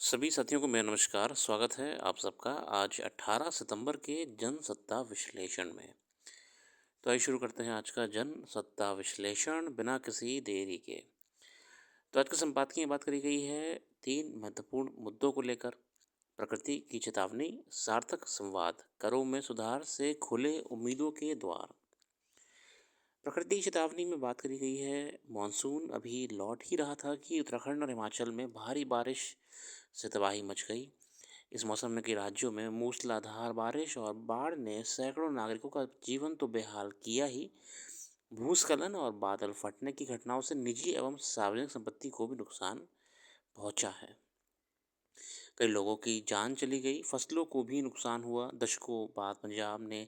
सभी साथियों को मेरा नमस्कार। स्वागत है आप सबका आज 18 सितंबर के जनसत्ता विश्लेषण में। तो आइए शुरू करते हैं आज का जनसत्ता विश्लेषण बिना किसी देरी के। तो आज के संपादकीय में बात करी गई है 3 महत्वपूर्ण मुद्दों को लेकर। प्रकृति की चेतावनी, सार्थक संवाद, करों में सुधार से खुले उम्मीदों के द्वार। प्रकृति की चेतावनी में बात करी गई है मानसून अभी लौट ही रहा था कि उत्तराखंड और हिमाचल में भारी बारिश से तबाही मच गई। इस मौसम में कई राज्यों में मूसलाधार बारिश और बाढ़ ने सैकड़ों नागरिकों का जीवन तो बेहाल किया ही, भूस्खलन और बादल फटने की घटनाओं से निजी एवं सार्वजनिक संपत्ति को भी नुकसान पहुंचा है। कई लोगों की जान चली गई, फसलों को भी नुकसान हुआ। दशकों बाद पंजाब ने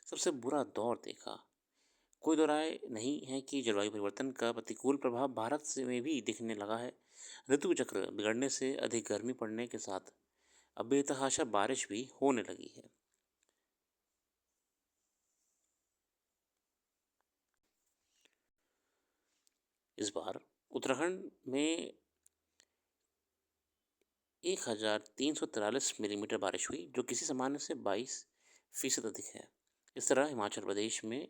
सबसे बुरा दौर देखा। कोई दो राय नहीं है कि जलवायु परिवर्तन का प्रतिकूल प्रभाव भारत से में भी दिखने लगा है। ऋतु चक्र बिगड़ने से अधिक गर्मी पड़ने के साथ अब बेतहाशा बारिश भी होने लगी है। इस बार उत्तराखंड में 1343 मिलीमीटर बारिश हुई, जो किसी सामान्य से 22% अधिक है। इस तरह हिमाचल प्रदेश में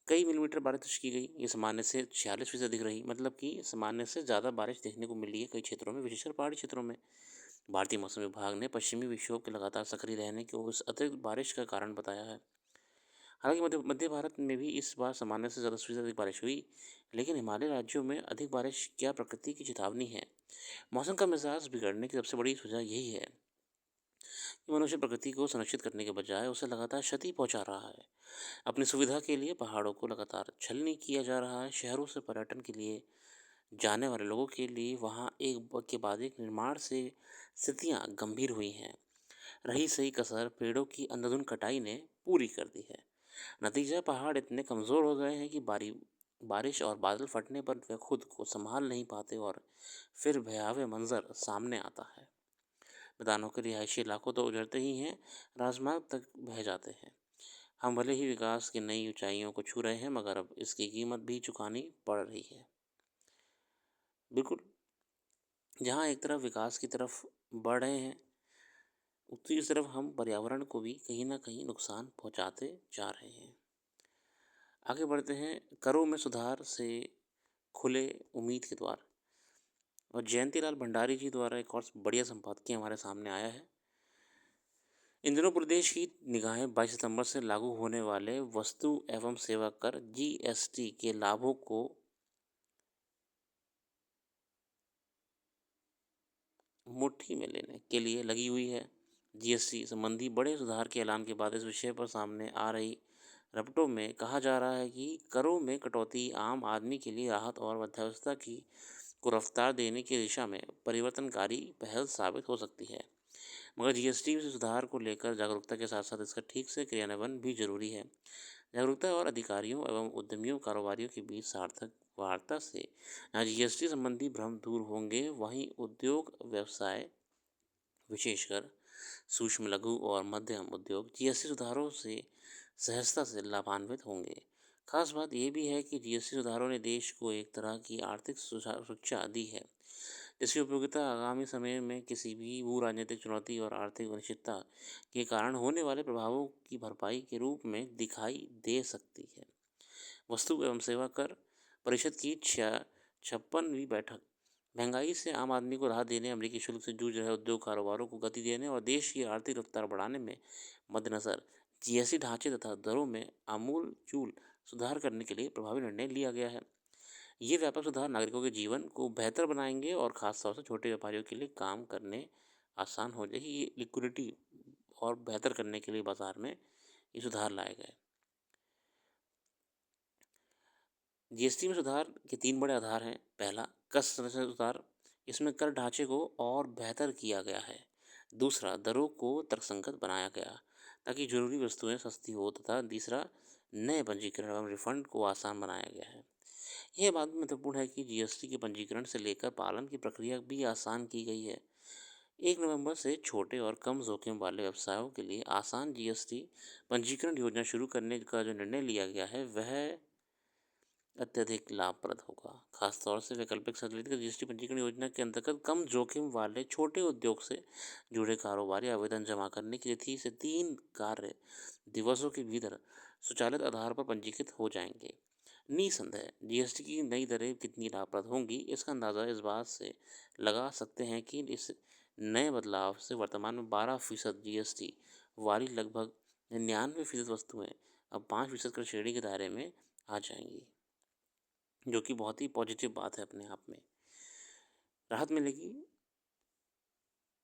कई मिलीमीटर बारिश दर्ज की गई। ये सामान्य से 46% अधिक रही, मतलब कि सामान्य से ज़्यादा बारिश देखने को मिली है कई क्षेत्रों में, विशेषकर पहाड़ी क्षेत्रों में। भारतीय मौसम विभाग ने पश्चिमी विक्षोभ के लगातार सक्रिय रहने को इस अतिरिक्त बारिश का कारण बताया है। हालांकि मध्य मध्य भारत में भी इस बार सामान्य से ज़्यादा फीसद अधिक बारिश हुई, लेकिन हिमालय राज्यों में अधिक बारिश क्या प्रकृति की चेतावनी है? मौसम का मिजाज बिगड़ने की सबसे बड़ी वजह यही है कि मनुष्य प्रकृति को संरक्षित करने के बजाय उसे लगातार क्षति पहुंचा रहा है। अपनी सुविधा के लिए पहाड़ों को लगातार छलनी किया जा रहा है। शहरों से पर्यटन के लिए जाने वाले लोगों के लिए वहां के बाद एक निर्माण से स्थितियां गंभीर हुई हैं। रही सही कसर पेड़ों की अंधाधुंध कटाई ने पूरी कर दी है। नतीजा, पहाड़ इतने कमज़ोर हो गए हैं कि बारिश और बादल फटने पर वे खुद को संभाल नहीं पाते और फिर भयावह मंजर सामने आता है। मैदानों के रिहायशी इलाकों तो उजड़ते ही हैं, राजमार्ग तक बह जाते हैं। हम भले ही विकास की नई ऊंचाइयों को छू रहे हैं, मगर अब इसकी कीमत भी चुकानी पड़ रही है। बिल्कुल, जहाँ एक तरफ विकास की तरफ बढ़ रहे हैं, दूसरी तरफ हम पर्यावरण को भी कहीं ना कहीं नुकसान पहुंचाते जा रहे हैं। आगे बढ़ते हैं। करों में सुधार से खुले उम्मीद के द्वार। और जयंतीलाल भंडारी जी द्वारा एक और बढ़िया संपादकीय हमारे सामने आया है। इन दिनों प्रदेश की निगाहें 22 सितंबर से लागू होने वाले वस्तु एवं सेवा कर जीएसटी के लाभों को मुट्ठी में लेने के लिए लगी हुई है। जीएसटी संबंधी बड़े सुधार के ऐलान के बाद इस विषय पर सामने आ रही रपटों में कहा जा रहा है कि करों में कटौती आम आदमी के लिए राहत और अर्थव्यवस्था की को रफ्तार देने की दिशा में परिवर्तनकारी पहल साबित हो सकती है। मगर जीएसटी में सुधार को लेकर जागरूकता के साथ साथ इसका ठीक से क्रियान्वयन भी जरूरी है। जागरूकता और अधिकारियों एवं उद्यमियों कारोबारियों के बीच सार्थक वार्ता से जहाँ जीएसटी संबंधी भ्रम दूर होंगे, वहीं उद्योग व्यवसाय, विशेषकर सूक्ष्म लघु और मध्यम उद्योग जीएसटी सुधारों से सहजता से लाभान्वित होंगे। खास बात यह भी है कि जीएसटी सुधारों ने देश को एक तरह की आर्थिक सुरक्षा दी है, जिसकी उपयोगिता आगामी समय में किसी भी भू राजनीतिक चुनौती और आर्थिक अनिश्चितता के कारण होने वाले प्रभावों की भरपाई के रूप में दिखाई दे सकती है। वस्तु एवं सेवा कर परिषद की 56वीं बैठक महंगाई से आम आदमी को राहत देने, अमरीकी शुल्क से जूझ रहे उद्योग कारोबारों को गति देने और देश की आर्थिक रफ्तार बढ़ाने में मद्देनजर जीएसटी ढांचे तथा दरों में आमूल चूल सुधार करने के लिए प्रभावी निर्णय लिया गया है। ये व्यापक सुधार नागरिकों के जीवन को बेहतर बनाएंगे और खासतौर से छोटे व्यापारियों के लिए काम करने आसान हो जाएगी। ये लिक्विडिटी और बेहतर करने के लिए बाजार में ये सुधार लाए गए। जीएसटी में सुधार के 3 बड़े आधार हैं। पहला, कर संरचना सुधार, इसमें कर ढांचे को और बेहतर किया गया है। दूसरा, दरों को तर्कसंगत बनाया गया ताकि जरूरी वस्तुएं सस्ती हो, तथा तीसरा, नए पंजीकरण एवं रिफंड को आसान बनाया गया है। यह बात भी महत्वपूर्ण है कि जीएसटी के पंजीकरण से लेकर पालन की प्रक्रिया भी आसान की गई है। 1 नवंबर से छोटे और कम जोखिम वाले व्यवसायों के लिए आसान जीएसटी पंजीकरण योजना शुरू करने का जो निर्णय लिया गया है, वह अत्यधिक लाभप्रद होगा। खासतौर से वैकल्पिक संकलित जीएसटी पंजीकरण योजना के अंतर्गत कम जोखिम वाले छोटे उद्योग से जुड़े कारोबारी आवेदन जमा करने की तिथि से 3 कार्य दिवसों के भीतर स्वचालित आधार पर पंजीकृत हो जाएंगे। निसंदेह जीएसटी की नई दरें कितनी लाभप्रद होंगी, इसका अंदाज़ा इस बात से लगा सकते हैं कि इस नए बदलाव से वर्तमान में 12% जीएसटी वाली लगभग 99% वस्तुएं अब 5% कर श्रेणी के दायरे में आ जाएंगी, जो कि बहुत ही पॉजिटिव बात है अपने आप में। राहत मिलेगी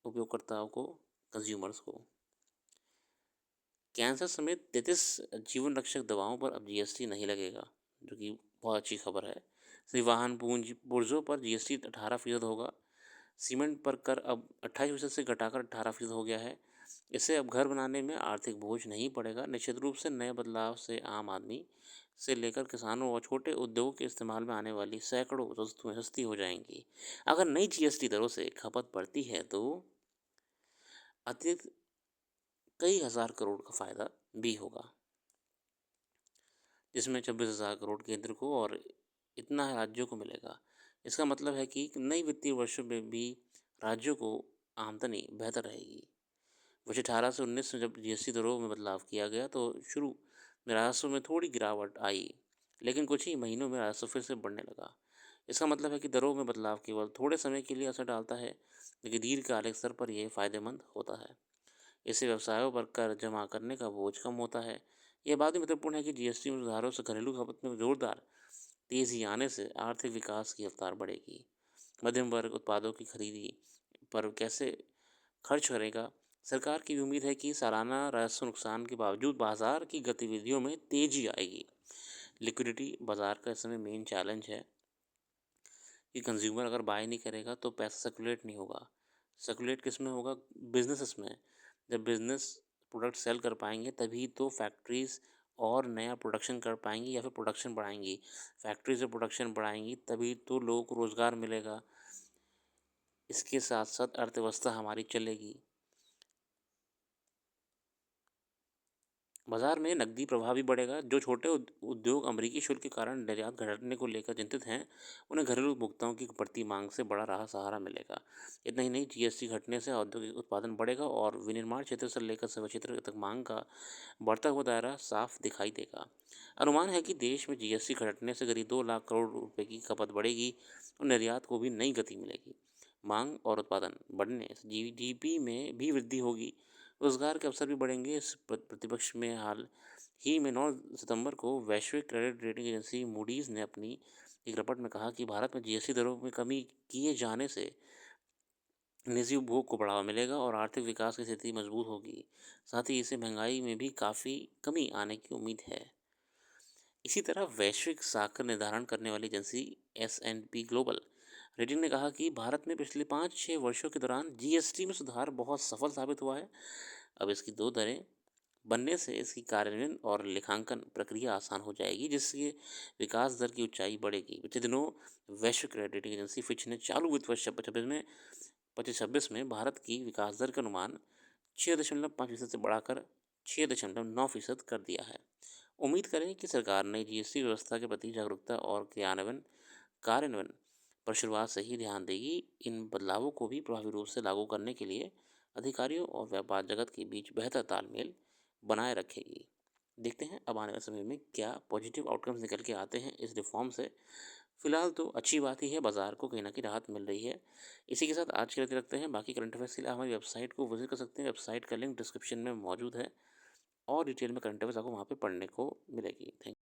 उपयोगकर्ताओं को, कंज्यूमर्स को। कैंसर समेत 33 जीवन रक्षक दवाओं पर अब जीएसटी नहीं लगेगा, जो कि बहुत अच्छी खबर है। वाहन पूंजी पुर्जों पर जीएसटी 18% होगा। सीमेंट पर कर अब 28% से घटाकर 18% हो गया है। इससे अब घर बनाने में आर्थिक बोझ नहीं पड़ेगा। निश्चित रूप से नए बदलाव से आम आदमी से लेकर किसानों और छोटे उद्योगों के इस्तेमाल में आने वाली सैकड़ों वस्तुएं सस्ती हो जाएंगी। अगर नई जीएसटी दरों से खपत बढ़ती है तो अतिरिक्त कई हज़ार करोड़ का फायदा भी होगा, जिसमें 26,000 करोड़ केंद्र को और इतना राज्यों को मिलेगा। इसका मतलब है कि नई वित्तीय वर्षों में भी राज्यों को आमदनी बेहतर रहेगी। वर्ष 18 से 19 में जब जीएसटी दरों में बदलाव किया गया तो शुरू में राजस्व में थोड़ी गिरावट आई, लेकिन कुछ ही महीनों में राजस्व फिर से बढ़ने लगा। इसका मतलब है कि दरों में बदलाव केवल थोड़े समय के लिए असर डालता है, लेकिन दीर्घकालिक स्तर पर यह फायदेमंद होता है। इससे व्यवसायों पर कर जमा करने का बोझ कम होता है। यह बात भी महत्वपूर्ण है कि जीएसटी में सुधारों से घरेलू खपत में जोरदार तेजी आने से आर्थिक विकास की रफ्तार बढ़ेगी। मध्यम वर्ग उत्पादों की खरीदी पर कैसे खर्च करेगा? सरकार की भी उम्मीद है कि सालाना राजस्व नुकसान के बावजूद बाजार की गतिविधियों में तेजी आएगी। लिक्विडिटी बाजार का इस समय मेन चैलेंज है कि कंज्यूमर अगर बाय नहीं करेगा तो पैसा सर्कुलेट नहीं होगा। सर्कुलेट किस में होगा? बिजनेसेस में। जब बिजनेस प्रोडक्ट सेल कर पाएंगे तभी तो फैक्ट्रीज और नया प्रोडक्शन कर पाएंगी या फिर प्रोडक्शन बढ़ाएंगी। फैक्ट्रीज और प्रोडक्शन बढ़ाएंगी तभी तो लोगों को रोज़गार मिलेगा। इसके साथ साथ अर्थव्यवस्था हमारी चलेगी। बाजार में नकदी प्रवाह भी बढ़ेगा। जो छोटे उद्योग अमेरिकी शुल्क के कारण निर्यात घटने को लेकर चिंतित हैं, उन्हें घरेलू उपभोक्ताओं की बढ़ती मांग से बड़ा राह सहारा मिलेगा। इतना ही नहीं, जीएसटी घटने से औद्योगिक उत्पादन बढ़ेगा और विनिर्माण क्षेत्र से लेकर सेवा क्षेत्र तक मांग का बढ़ता हुआ दायरा साफ दिखाई देगा। अनुमान है कि देश में जीएसटी घटने से करीब 2 लाख करोड़ रुपए की खपत बढ़ेगी और निर्यात को भी नई गति मिलेगी। मांग और उत्पादन बढ़ने से जीडीपी में भी वृद्धि होगी, रोजगार के अवसर भी बढ़ेंगे। इस प्रतिपक्ष में हाल ही में 9 सितंबर को वैश्विक क्रेडिट रेटिंग एजेंसी मूडीज़ ने अपनी एक रिपोर्ट में कहा कि भारत में जीएसटी दरों में कमी किए जाने से निजी उपभोग को बढ़ावा मिलेगा और आर्थिक विकास की स्थिति मजबूत होगी। साथ ही इससे महंगाई में भी काफ़ी कमी आने की उम्मीद है। इसी तरह वैश्विक साख निर्धारण करने वाली एजेंसी S&P ग्लोबल रेटिंग ने कहा कि भारत में पिछले 5-6 वर्षों के दौरान जीएसटी में सुधार बहुत सफल साबित हुआ है। अब इसकी 2 दरें बनने से इसकी कार्यान्वयन और लेखांकन प्रक्रिया आसान हो जाएगी, जिससे विकास दर की ऊंचाई बढ़ेगी। पिछले दिनों वैश्विक क्रेडिट एजेंसी फिच ने चालू वित्त वर्ष 25-26 में भारत की विकास दर का अनुमान 6.5% से बढ़ाकर 6.9% कर दिया है। उम्मीद करें कि सरकार ने जीएसटी व्यवस्था के प्रति जागरूकता और कार्यान्वयन पर शुरुआत से ही ध्यान देगी। इन बदलावों को भी प्रभावी रूप से लागू करने के लिए अधिकारियों और व्यापार जगत के बीच बेहतर तालमेल बनाए रखेगी। देखते हैं अब आने वाले समय में क्या पॉजिटिव आउटकम्स निकल के आते हैं इस रिफॉर्म से। फिलहाल तो अच्छी बात ही है, बाजार को कहीं ना कहीं राहत मिल रही है। इसी के साथ आज के लिए रखते हैं। बाकी करंट अफेयर्स के लिए हमारी वेबसाइट को विजिट कर सकते हैं। वेबसाइट का लिंक डिस्क्रिप्शन में मौजूद है और डिटेल में करंट अफेयर्स आपको वहाँ पे पढ़ने को मिलेगी। थैंक